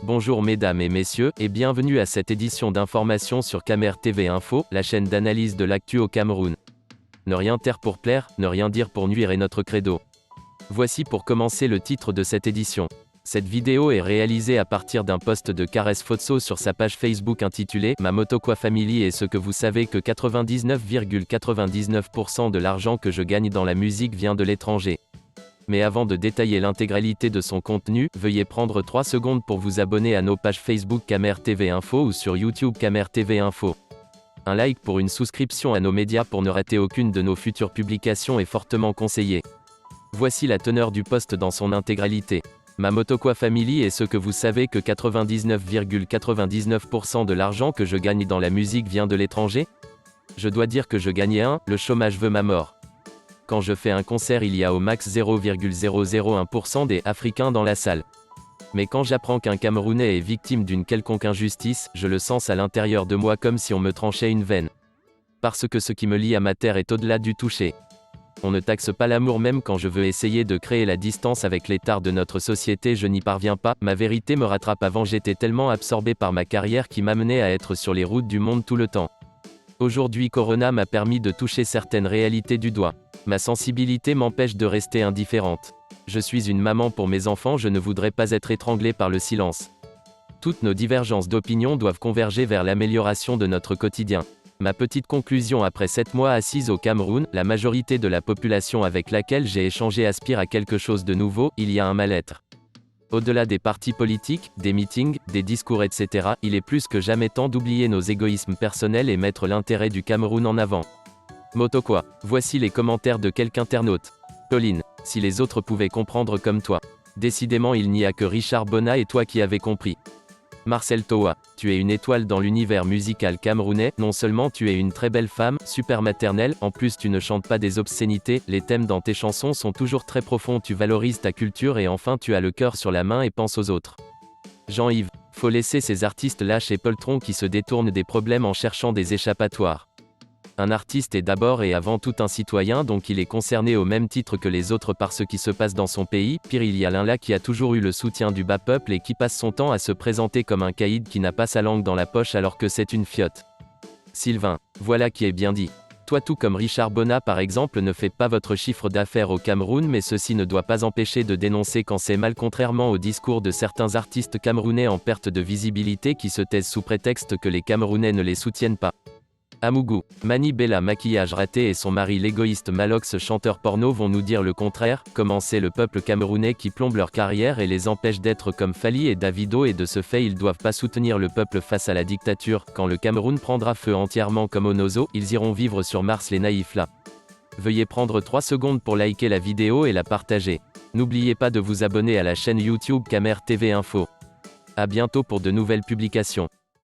Bonjour mesdames et messieurs, et bienvenue à cette édition d'information sur Camer TV Info, la chaîne d'analyse de l'actu au Cameroun. Ne rien taire pour plaire, ne rien dire pour nuire est notre credo. Voici pour commencer le titre de cette édition. Cette vidéo est réalisée à partir d'un post de Caresse Fotso sur sa page Facebook intitulée « Ma Motokwa Family et ce que vous savez que 99,99% de l'argent que je gagne dans la musique vient de l'étranger ». Mais avant de détailler l'intégralité de son contenu, veuillez prendre 3 secondes pour vous abonner à nos pages Facebook Camer TV Info ou sur YouTube Camer TV Info. Un like pour une souscription à nos médias pour ne rater aucune de nos futures publications est fortement conseillé. Voici la teneur du post dans son intégralité. Ma Motokwa Family est ce que vous savez que 99,99% de l'argent que je gagne dans la musique vient de l'étranger? Je dois dire que je gagnais le chômage veut ma mort. Quand je fais un concert, il y a au max 0,001% des Africains dans la salle. Mais quand j'apprends qu'un Camerounais est victime d'une quelconque injustice, je le sens à l'intérieur de moi comme si on me tranchait une veine. Parce que ce qui me lie à ma terre est au-delà du toucher. On ne taxe pas l'amour même quand je veux essayer de créer la distance avec les tares de notre société, je n'y parviens pas, ma vérité me rattrape avant j'étais tellement absorbé par ma carrière qui m'amenait à être sur les routes du monde tout le temps. Aujourd'hui Corona m'a permis de toucher certaines réalités du doigt. Ma sensibilité m'empêche de rester indifférente. Je suis une maman pour mes enfants, je ne voudrais pas être étranglée par le silence. Toutes nos divergences d'opinion doivent converger vers l'amélioration de notre quotidien. Ma petite conclusion après 7 mois assise au Cameroun, la majorité de la population avec laquelle j'ai échangé aspire à quelque chose de nouveau, il y a un mal-être. Au-delà des partis politiques, des meetings, des discours etc., il est plus que jamais temps d'oublier nos égoïsmes personnels et mettre l'intérêt du Cameroun en avant. Motokwa. Voici les commentaires de quelques internautes. Pauline. Si les autres pouvaient comprendre comme toi. Décidément il n'y a que Richard Bona et toi qui avez compris. Marcel Toa. Tu es une étoile dans l'univers musical camerounais, non seulement tu es une très belle femme, super maternelle, en plus tu ne chantes pas des obscénités, les thèmes dans tes chansons sont toujours très profonds, tu valorises ta culture et enfin tu as le cœur sur la main et penses aux autres. Jean-Yves. Faut laisser ces artistes lâches et poltrons qui se détournent des problèmes en cherchant des échappatoires. Un artiste est d'abord et avant tout un citoyen, donc il est concerné au même titre que les autres par ce qui se passe dans son pays. Pire, il y a l'un là qui a toujours eu le soutien du bas peuple et qui passe son temps à se présenter comme un caïd qui n'a pas sa langue dans la poche alors que c'est une fiotte. Sylvain. Voilà qui est bien dit. Toi tout comme Richard Bona par exemple ne fait pas votre chiffre d'affaires au Cameroun, mais ceci ne doit pas empêcher de dénoncer quand c'est mal, contrairement au discours de certains artistes camerounais en perte de visibilité qui se taisent sous prétexte que les Camerounais ne les soutiennent pas. Amougou. Mani Bella maquillage raté et son mari l'égoïste Malox chanteur porno vont nous dire le contraire. Comment c'est le peuple camerounais qui plombe leur carrière et les empêche d'être comme Fally et Davido, et de ce fait ils doivent pas soutenir le peuple face à la dictature. Quand le Cameroun prendra feu entièrement comme Onozo, ils iront vivre sur Mars les naïfs là. Veuillez prendre 3 secondes pour liker la vidéo et la partager. N'oubliez pas de vous abonner à la chaîne YouTube Camer TV Info. À bientôt pour de nouvelles publications.